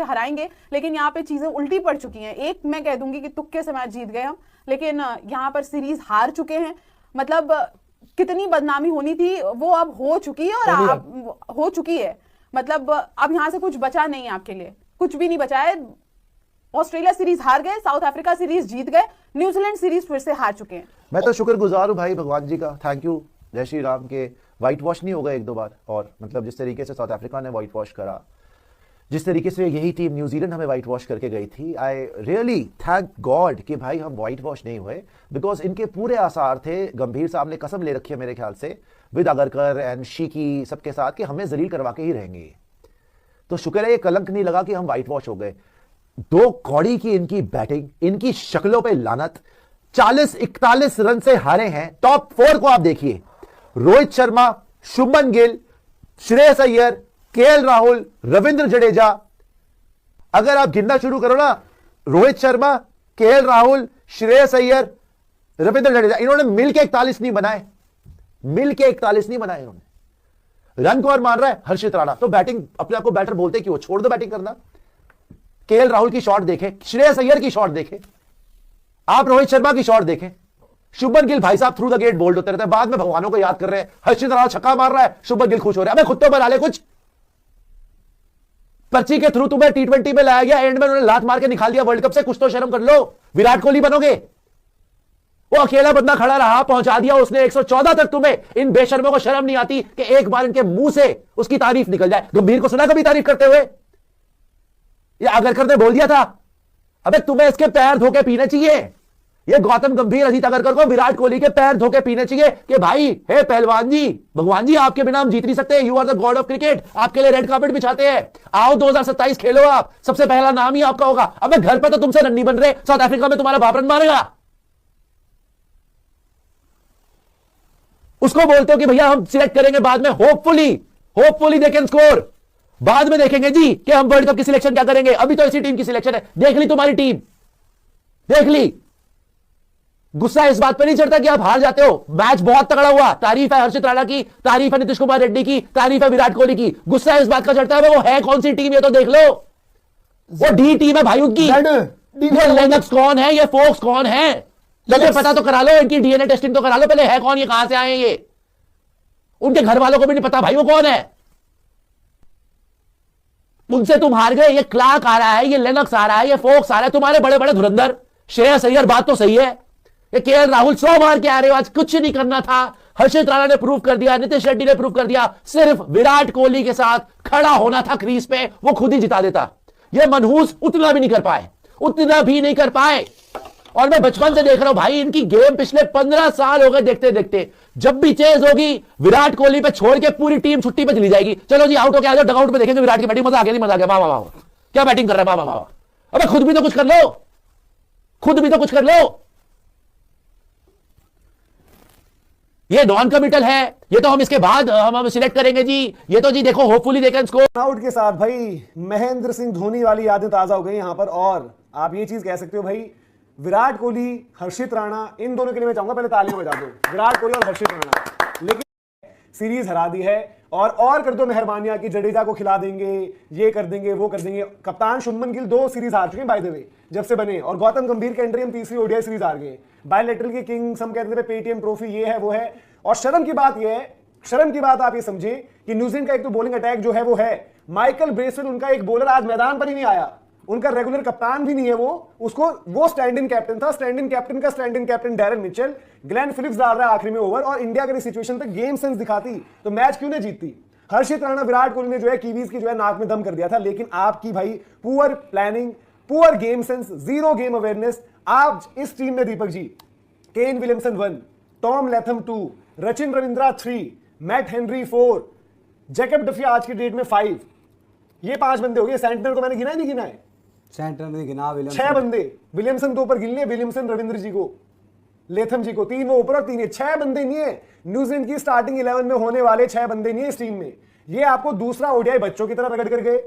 हराएंगे, लेकिन यहाँ पे चीजें उल्टी पड़ चुकी हैं। एक मैं कह दूंगी कि तुक्के से मैच जीत गए हम, लेकिन यहाँ पर सीरीज हार चुके हैं। मतलब कितनी बदनामी होनी थी वो अब हो चुकी है, और हो चुकी है। मतलब अब यहाँ से कुछ बचा नहीं है आपके लिए, कुछ भी नहीं बचा है। ऑस्ट्रेलिया सीरीज हार गए, साउथ अफ्रीका सीरीज जीत गए, न्यूजीलैंड सीरीज फिर से हार चुके हैं। मैं तो शुक्रगुजार हूँ भाई भगवान जी का, थैंक यू जय श्री राम के व्हाइट वॉश नहीं हो गए एक दो बार। और मतलब जिस तरीके से साउथ अफ्रीका ने व्हाइट वॉश करा, जिस तरीके से यही टीम न्यूजीलैंड हमें व्हाइट वॉश करके गई थी, आई रियली थैंक गॉड कि भाई हम व्हाइट वॉश नहीं हुए, बिकॉज इनके पूरे आसार थे। गंभीर साहब ने कसम ले रखी है मेरे ख्याल से विद अगरकर एंड शीकी सबके साथ कि हमें जलील करवा के ही रहेंगे। तो शुक्र है ये कलंक नहीं लगा कि हम व्हाइट वॉश हो गए। 2 कौड़ी की इनकी बैटिंग, इनकी शक्लों पे लानत। 40-41 रन से हारे हैं। टॉप 4 को आप देखिए, रोहित शर्मा, शुभमन गिल, श्रेयस अय्यर, केएल राहुल, रविंद्र जडेजा। अगर आप गिनना शुरू करो ना, रोहित शर्मा, केएल राहुल, श्रेयस अय्यर, रविंद्र जडेजा, इन्होंने मिलके 41 नहीं बनाए, मिलके 41 नहीं बनाए इन्होंने। रन कौन मार रहा है? हर्षित राणा। तो बैटिंग, अपने आप को बैटर बोलते क्यों? छोड़ दो बैटिंग करना। केएल राहुल की शॉट देखें, श्रेयस अय्यर की शॉट देखें, आप रोहित शर्मा की शॉट देखें। शुभमन गिल भाई साहब थ्रू द गेट बोल्ड होते रहते हैं, बाद में भगवानों को याद कर रहे हैं। हर्षित राणा छक्का मार रहा है, शुभमन गिल खुश हो रहे हैं। अबे खुद तो बना ले कुछ। पर्ची के थ्रू तुम्हें T20 में लाया गया, एंड में उन्होंने लात मार के निकाल दिया वर्ल्ड कप से, कुछ तो शर्म कर लो। विराट कोहली बनोगे? वो अकेला बंदा खड़ा रहा, पहुंचा दिया उसने 114 तक। तुम्हें इन बेशर्मों को शर्म नहीं आती कि एक बार इनके मुंह से उसकी तारीफ निकल जाए? गंभीर को सुना कभी तारीफ करते हुए? या अगरकर ने बोल दिया था, अबे तुम्हें इसके पैर धोके पीने चाहिए। ये गौतम गंभीर, अजीत अगरकर को विराट कोहली के पैर धोके पीने चाहिए कि भाई हे पहलवान जी, भगवान जी, आपके बिना हम जीत नहीं सकते। You are the god of cricket. आपके लिए रेड कार्पेट बिछाते हैं, आओ 2027 खेलो आप, सबसे पहला नाम ही आपका होगा। अबे घर पे तो तुमसे रन नहीं बन रहे, साउथ अफ्रीका में तुम्हारा बाप रन मारेगा। उसको बोलते हो कि भैया हम सिलेक्ट करेंगे बाद में, होपफुली दे कैन स्कोर, बाद में देखेंगे जी कि हम वर्ल्ड कप की सिलेक्शन क्या करेंगे। अभी तो इसी टीम की सिलेक्शन है। देख ली तुम्हारी टीम, देख ली। गुस्सा इस बात पे नहीं चढ़ता कि आप हार जाते हो। मैच बहुत तगड़ा हुआ, तारीफ है हर्षित राणा की, तारीफ है नीतीश कुमार रेड्डी की, तारीफ है विराट कोहली की। गुस्सा इस बात का चढ़ता है वो है कौन सी टीम, ये तो देख लो। वो डी टीम है भाई उनकी। ये लेनक्स कौन है, ये फोक्स कौन है, पहले पता तो करा लो, इनकी डीएनए टेस्टिंग तो करा लो पहले, है कौन, ये कहां से आए हैं ये। उनके घर वालों को भी नहीं पता भाई वो कौन है। उनसे तुम हार गए। ये क्लार्क आ रहा है, ये लेनक्स आ रहा है, ये फोक्स आ रहा है, तुम्हारे बड़े बड़े धुरंधर। श्रेयस अय्यर, बात तो सही है, ये केएल राहुल 100 मार के आ रहे हो, आज कुछ नहीं करना था। हर्षित राणा ने प्रूव कर दिया, नीतीश रेड्डी ने प्रूव कर दिया, सिर्फ विराट कोहली के साथ खड़ा होना था क्रीज पे, वो खुद ही जिता देता। ये मनहूस उतना भी नहीं कर पाए, उतना भी नहीं कर पाए। और मैं बचपन से देख रहा हूं भाई, इनकी गेम पिछले 15 साल हो गए देखते देखते। जब भी चेज होगी विराट कोहली पे छोड़ के पूरी टीम छुट्टी पे चली जाएगी। चलो जी आउट होके आ जाओ, डगआउट में देखेंगे विराट की बैटिंग, मजा आ गया नहीं, मजा आ गया, वाह वाह वाह, क्या बैटिंग कर रहा है, वाह वाह वाह। अबे खुद भी तो कुछ कर लो, खुद भी तो कुछ कर लो। ये नॉन कमिटल है, ये तो हम इसके बाद हम सिलेक्ट करेंगे जी, ये तो जी देखो hopefully they can score. Out के साथ भाई महेंद्र सिंह धोनी वाली यादें ताजा हो गई यहां पर। और आप ये चीज कह सकते हो भाई, विराट कोहली, हर्षित राणा, इन दोनों के लिए मैं चाहूंगा पहले तालियां बजा दो, विराट कोहली और हर्षित राणा। लेकिन सीरीज हरा दी है, और कर दो मेहरबानियां कि जडेजा को खिला देंगे, ये कर देंगे, वो कर देंगे। कप्तान शुभमन गिल 2 सीरीज हार चुके हैं बाय द वे जब से बने, और गौतम गंभीर के एंट्री हम 3री ओडीआई सीरीज हार गए। बायलैटरल की किंग्स हम कहते थे, पेटीएम ट्रॉफी ये है वो है। और शर्म की बात ये है, शर्म की बात आप ये समझे कि न्यूजीलैंड का एक तो बॉलिंग अटैक जो है वो है, माइकल ब्रेसवेल उनका एक बॉलर आज मैदान पर ही नहीं आया, उनका रेगुलर कप्तान भी नहीं है वो स्टैंड इन कैप्टन था। स्टैंड इन कैप्टन का stand in captain Darren Mitchell, Glenn Phillips डाल रहा है आखिरी में ओवर। और इंडिया अगर इस सिचुएशन पे गेम सेंस दिखाती तो मैच क्यों नहीं जीतती। हर्षित राणा, विराट कोहली ने जो है कीवीज की जो है नाक में दम कर दिया था। लेकिन आपकी भाई poor planning, poor game sense, zero game awareness. आज इस टीम में Deepak ji, Kane Williamson 1, Tom Latham 2, Rachin Ravindra 3, Matt Henry 4, Jacob Duffy आज की डेट में 5। ये 5 बंदे हो गए। सेंटनर को मैंने गिना ही नहीं गिना है, सेंटर में गिना, 6 बंदे। विलियमसन तो ऊपर गिन लिए, विलियमसन, रविंद्र जी को, लेथम जी को, 3 वो ऊपर और 3 6 बंदे नहीं है। न्यूजीलैंड की स्टार्टिंग 11 में होने वाले 6 बंदे नहीं है इस टीम में। ये आपको दूसरा ओडीआई बच्चों की तरह रगड़ कर गए।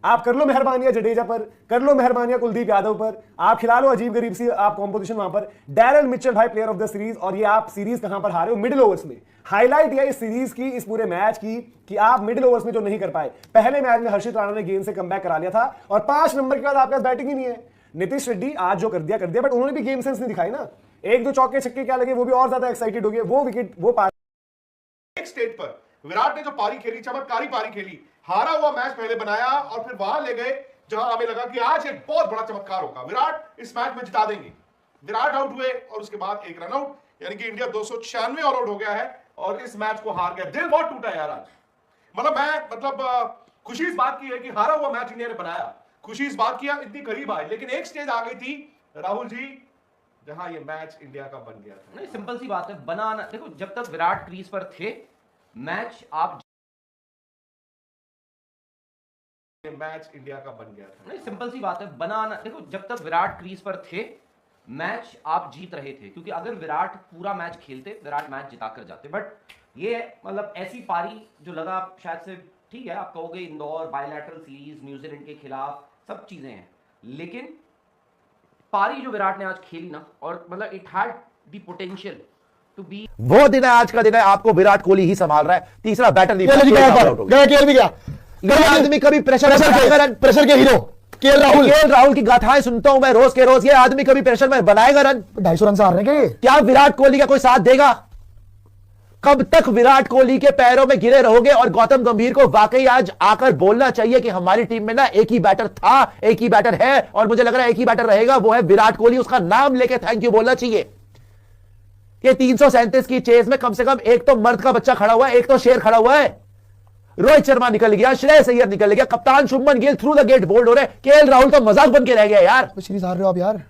आप कर लो मेहरबानियां जडेजा पर, कर लो मेहरबानियां कुलदीप यादव पर, आप खिला लो अजीब गरीब सी आप कॉम्पोजिशन वहां पर। डैरेल मिचेल भाई प्लेयर ऑफ द सीरीज, और ये आप सीरीज कहां पर हारे हो? मिडिल ओवर्स में। हाईलाइट यह इस सीरीज की, इस पूरे मैच की, कि आप मिडिल ओवर्स में जो नहीं कर पाए। पहले मैच में हर्षित राणा ने गेंद से कमबैक करा लिया था, और 5 नंबर के बाद आपके पास बैटिंग ही नहीं है। नीतीश रेड्डी आज जो कर दिया, बट उन्होंने भी गेम सेंस नहीं दिखाई ना। 1-2 चौके छक्के क्या लगे, वो भी और ज्यादा एक्साइटेड हो गए। वो विकेट, वो एक स्टेज पर विराट ने जो पारी खेली, चमत्कारी पारी खेली, हारा हुआ मैच पहले बनाया और फिर वहां ले गए जहां हमें लगा कि आज एक बहुत बड़ा चमत्कार होगा, विराट इस मैच में जिता देंगे। विराट आउट हुए और उसके बाद एक रन आउट, यानी कि इंडिया 296 ऑल आउट हो गया है और इस मैच को हार गया। दिल बहुत टूटा यार आज। मतलब खुशी इस बात की है कि हारा हुआ मैच इंडिया ने बनाया, खुशी इस बात की इतनी करीब आए, लेकिन एक स्टेज आ गई थी राहुल जी जहां ये मैच इंडिया का बन गया था। नहीं, सिंपल सी बात है, बनाना देखो, जब तक विराट क्रीज पर थे मैच इंडिया का बन गया था। नहीं, सिंपल सी बात है, बनाना देखो, जब तक विराट क्रीज पर थे मैच आप जीत रहे थे, क्योंकि अगर विराट पूरा मैच खेलते विराट मैच जिता कर जाते। बट ये मतलब ऐसी पारी जो लगा शायद से, ठीक है आप कहोगे इंदौर बायलैटरल सीरीज न्यूजीलैंड के खिलाफ सब चीजें हैं, लेकिन पारी जो विराट ने आज खेली ना, और मतलब it had the potential to be. वो दिन है, आज का दिन है, आपको विराट कोहली ही संभाल रहा है। तीसरा बैटर नहीं आदमी कभी प्रेशर के हीरो केएल राहुल की गाथाएं सुनता हूं मैं रोज के रोज। ये आदमी कभी प्रेशर में बनाएगा रन? 250 रन से हारने के क्या विराट कोहली का कोई साथ देगा? कब तक विराट कोहली के पैरों में गिरे रहोगे? और गौतम गंभीर को वाकई आज आकर बोलना चाहिए कि हमारी टीम में ना एक ही बैटर था, एक ही बैटर है, और मुझे लग रहा है एक ही बैटर रहेगा, वो है विराट कोहली। उसका नाम लेके थैंक यू बोलना चाहिए। ये 337 की चेज में कम से कम एक तो मर्द का बच्चा खड़ा हुआ है, एक तो शेर खड़ा हुआ है। रोहित शर्मा निकल गया, श्रेयस अय्यर निकल गया, कप्तान Shubman Gill through the gate bowled हो रहे, केएल राहुल तो मजाक बन के रह गया यार। सीरीज हार रहे हो आप यार।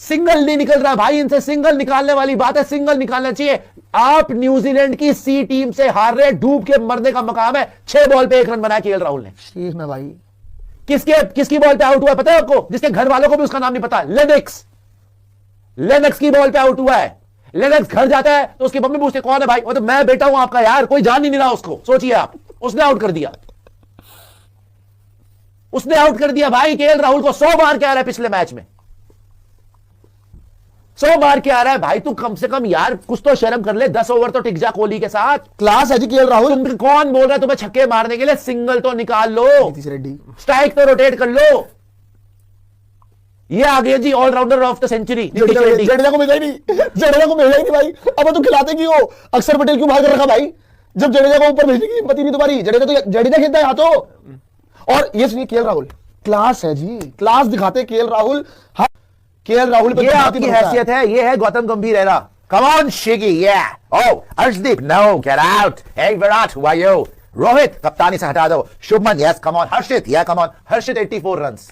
सिंगल नहीं निकल रहा भाई, इनसे सिंगल निकालने वाली बात है, सिंगल निकालना चाहिए। आप न्यूजीलैंड की सी टीम से हार रहे, डूब के मरने का मकाम है। 6 बॉल पे 1 रन बनाया केएल राहुल ने। शेख में भाई किसकी बॉल पे आउट हुआ पता है आपको? जिसके घर वालों को भी उसका नाम नहीं पता, लेनक्स की बॉल पे आउट हुआ है। लेनक्स घर जाता है तो उसकी मम्मी पूछते कौन है भाई? वो तो मैं बेटा हूं आपका यार, कोई जान ही नहीं रहा उसको। सोचिए आप, उसने आउट कर दिया, उसने आउट कर दिया भाई केएल राहुल को। 100 मार के आ रहा है पिछले मैच में, 100 मार के आ रहा है भाई। तू कम से कम यार कुछ तो शर्म कर ले, 10 ओवर तो टिक जा कोहली के साथ। क्लास है जी केएल राहुल। तुम कौन बोल रहा है तुम्हें छक्के मारने के लिए? सिंगल तो निकाल लो, नीतीश रेड्डी स्ट्राइक तो रोटेट कर लो। ये आ गया जी allrounder of the century. Jadeja को मिला ही नहीं भाई। अब तो खिलाते क्यों? अक्षर पटेल क्यों बाहर कर रखा भाई? जब जडेजा को ऊपर भेजने की हिम्मत ही नहीं तुम्हारी। जडेजा खेलता है हाथों। और ये सुनिए, केएल राहुल क्लास है जी, क्लास दिखाते केएल राहुल। केएल राहुल ये आपकी हैसियत है, ये है Gautam Gambhir era. Come on Shigi, Arshdeep no get out. Hey Virat who are you? Rohit कप्तानी से हटा दो। Shubman yes come on. Harshit या come on. Harshit 84 runs,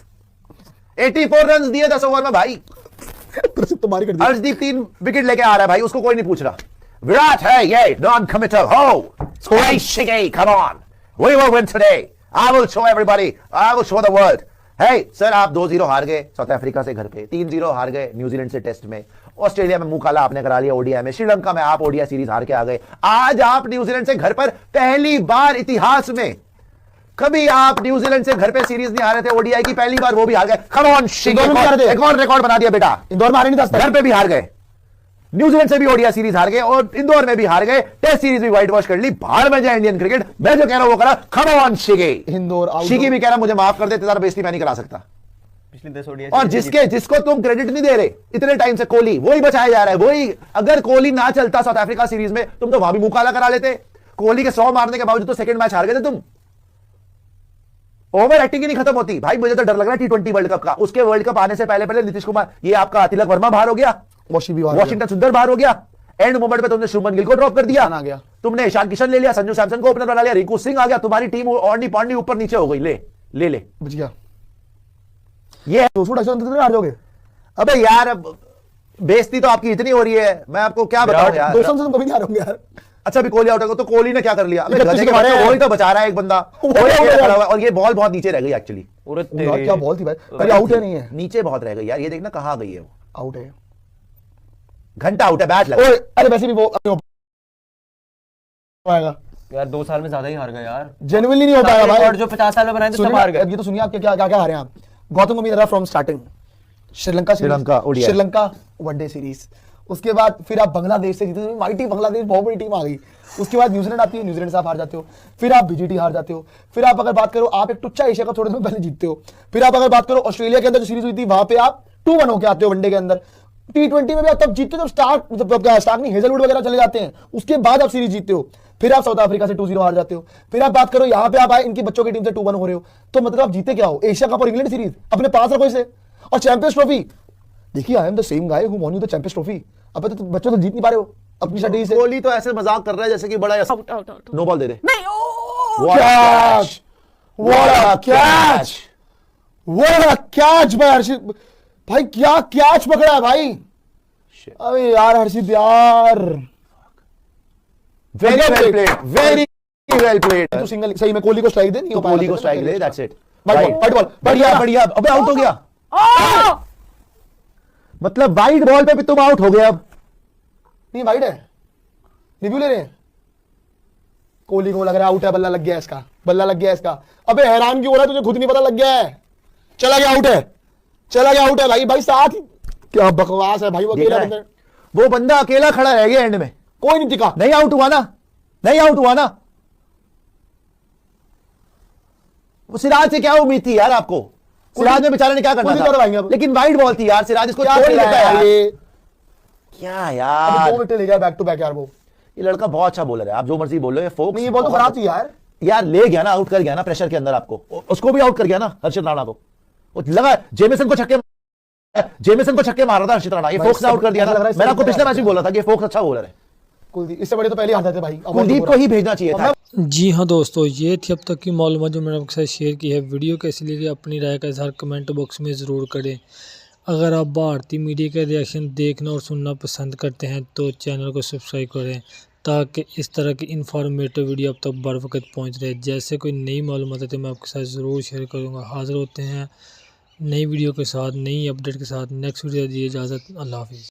84 runs दिए 10 ओवर में भाई। तुम्हारी कर दी। अर्शदीप 3 विकेट लेके आ रहा है भाई, उसको कोई नहीं पूछ रहा। विराट है ये नॉन कमिटल हो। Shigi come on, we will win today. I will show everybody, I will show the world. है सर, आप 2-0 हार गए साउथ अफ्रीका से घर पे, 3-0 हार गए न्यूजीलैंड से टेस्ट में, ऑस्ट्रेलिया में मुंह काला आपने करा लिया ओडीआई में, श्रीलंका में आप ओडीआई सीरीज हार के आ गए। आज आप न्यूजीलैंड से घर पर पहली बार इतिहास में, कभी आप न्यूजीलैंड से घर पे सीरीज नहीं हारे थे ओडीआई की, पहली बार वो भी हार गए। कम ऑन शिगी, एक और रिकॉर्ड बना दिया बेटा। इंदौर में हारे नहीं था, घर पे भी हार गए, न्यूजीलैंड से भी ओडीआई सीरीज हार गए और इंदौर में भी हार गए, टेस्ट सीरीज भी व्हाइट वॉश कर ली। बाहर में जाए इंडियन क्रिकेट, मैं जो कह रहा हूं वो करा। कम ऑन शिगी। इंदौर शिगी भी कह रहा मुझे माफ कर दे, तेरा बेइज्जती मैं नहीं करा सकता। पिछली 10 ओडीआई और जिसको तुम क्रेडिट नहीं दे रहे इतने टाइम से, कोहली वही बचाया जा रहा है, वही। अगर कोहली ना चलता साउथ अफ्रीका सीरीज में, तुम तो वहां भी मुंह काला करा लेते। कोहली के 100 मारने के बावजूद तो सेकंड मैच हार गए थे तुम। ओवर एक्टिंग ही नहीं खत्म होती भाई। मुझे तो डर लग रहा है T20 वर्ल्ड कप का। उसके वर्ल्ड कप आने से पहले नीतीश कुमार, ये आपका तिलक वर्मा बाहर हो गया, वॉशिंगटन सुंदर बाहर हो गया, एंड मोमेंट पे तुमने शुभमन गिल को ड्रॉप कर दिया, आ गया, तुमने ईशान किशन ले लिया, संजू सैमसन को ओपनर बना लिया, रिंकू सिंह आ गया, तुम्हारी टीम औरनी पांडी ऊपर नीचे हो गई। ले बच गया। ये 200 रन हार जाओगे। अबे यार, बेइज्जती तो आपकी इतनी हो रही है, मैं आपको क्या बताऊं यार। 200 से कभी नहीं हारोगे यार। अच्छा, भी कोहली आउट हो तो कोहली ने क्या कर लिया? वही तो बचा रहा है एक बंदा, और ये बॉल बहुत नीचे रह गई एक्चुअली। क्या बॉल थी भाई, कभी आउट है नहीं है, नीचे बहुत रह गई यार। ये देखना कहां गई है, वो आउट है, घंटा आउट है, बैट लगा। अरे वैसे भी वो आएगा। यार 2 साल में ज्यादा ही हार गए यार। जेन्युइनली नहीं हो पाया भाई। और जो 50 साल में बनाए थे सब सुनिए हार ना, गए। ये तो सुनिए आप क्या क्या क्या हारे हैं आप। गौतम गंभीर रहा from starting Sri Lanka, ODI। Sri Lanka one day series, उसके बाद फिर आप बांग्लादेश से जीते, माइटी बांग्लादेश बहुत बड़ी टीम आ गई। उसके बाद न्यूजीलैंड आती है, न्यूजीलैंड से आप हार जाते हो। फिर आप बीजीटी हार जाते हो। फिर आप अगर बात करो, आप एक टुच्चा एशिया का थोड़े दिन पहले जीतते हो। फिर आप अगर बात करो ऑस्ट्रेलिया के अंदर जो सीरीज हुई थी, वहां पे आप 2-1 होके आते हो वनडे के अंदर। T20 में भी आप तब जीतते हो जब स्टार्क नहीं, हेजलवुड वगैरह चले जाते हैं, उसके बाद आप सीरीज जीतते हो। फिर आप साउथ अफ्रीका से 2-0 हार जाते हो। फिर आप बात करो यहाँ पे आप आए इनकी बच्चों की टीम से 2-1 हो रहे हो। तो मतलब आप जीते क्या हो? एशिया कप और इंग्लैंड सीरीज अपने पास रखो इसे। और चैंपियंस ट्रॉफी देखिए, I am the same guy who won you the champions trophy. अब तो बच्चों तो जीत नहीं पा रहे हो अपनी स्ट्रेटजी से। कोहली तो ऐसे मजाक कर रहा है जैसे कि बड़ा out out out no ball दे दे। नहीं, oh catch, what a catch, what a catch भाई हर्षित भाई, क्या कैच पकड़ा है भाई। अबे यार हर्षित यार, very well played, very well played. तू सिंगल सही में कोहली को स्ट्राइक दे, नहीं हो कोहली को strike they, that's it. Wide ball, बढ़िया बढ़िया, अबे आउट हो गया। ओ मतलब वाइड बॉल पे भी तुम आउट हो गए। अब नहीं वाइड है, रिव्यू ले रहे हैं। कोहली को लग रहा है आउट है, बल्ला लग गया इसका, बल्ला लग गया इसका। अबे हैरान क्यों हो रहा है, तुझे खुद नहीं पता लग गया है। चला गया आउट है, चला गया आउट है भाई। भाई साथ ही क्या बकवास है भाई, वो अकेला बंदा, वो बंदा अकेला खड़ा रह गया एंड में, कोई नहीं टिका। नहीं आउट हुआ ना, नहीं आउट हुआ ना। वो सिराज से क्या उम्मीद थी यार आपको? सिराज ने बेचारे ने क्या करना था? लेकिन वाइड बॉल थी यार, सिराज इसको छोड़ लेता है यार। क्या यार, 2 विकेट ले गया बैक टू बैक यार। वो ये लड़का बहुत अच्छा बॉलर है, आप जो मर्जी बोलो। ये फोक्स नहीं, ये बॉल तो खराब थी यार। यार ले गया ना, आउट कर गया ना प्रेशर के अंदर आपको। उसको भी आउट कर गया ना हर्षित राणा को। वो लगा जेमिसन को छक्के मार रहा था हर्षित राणा, ये फोक्स ने आउट कर दिया ना। मैंने आपको पिछले मैच में बोला था कि फोक्स अच्छा बॉलर है। कुलदीप इससे बड़े तो पहले आ जाते भाई, कुलदीप को ही भेजना चाहिए था। जी हाँ दोस्तों, ये थी अब तक की मालूमात जो मैंने आपके साथ शेयर की है। वीडियो कैसी लगी अपनी राय का इज़हार कमेंट बॉक्स में ज़रूर करें। अगर आप भारतीय मीडिया का रिएक्शन देखना और सुनना पसंद करते हैं तो चैनल को सब्सक्राइब करें, ताकि इस तरह की इन्फॉर्मेटिव वीडियो अब तक बर वक्त पहुँच रहे। जैसे कोई नई मालूमात है तो मैं आपके साथ ज़रूर शेयर करूँगा। हाज़िर होते हैं नई वीडियो के साथ, नई अपडेट के साथ। नेक्स्ट वीडियो दीजिए इजाज़त, अल्लाह हाफिज़।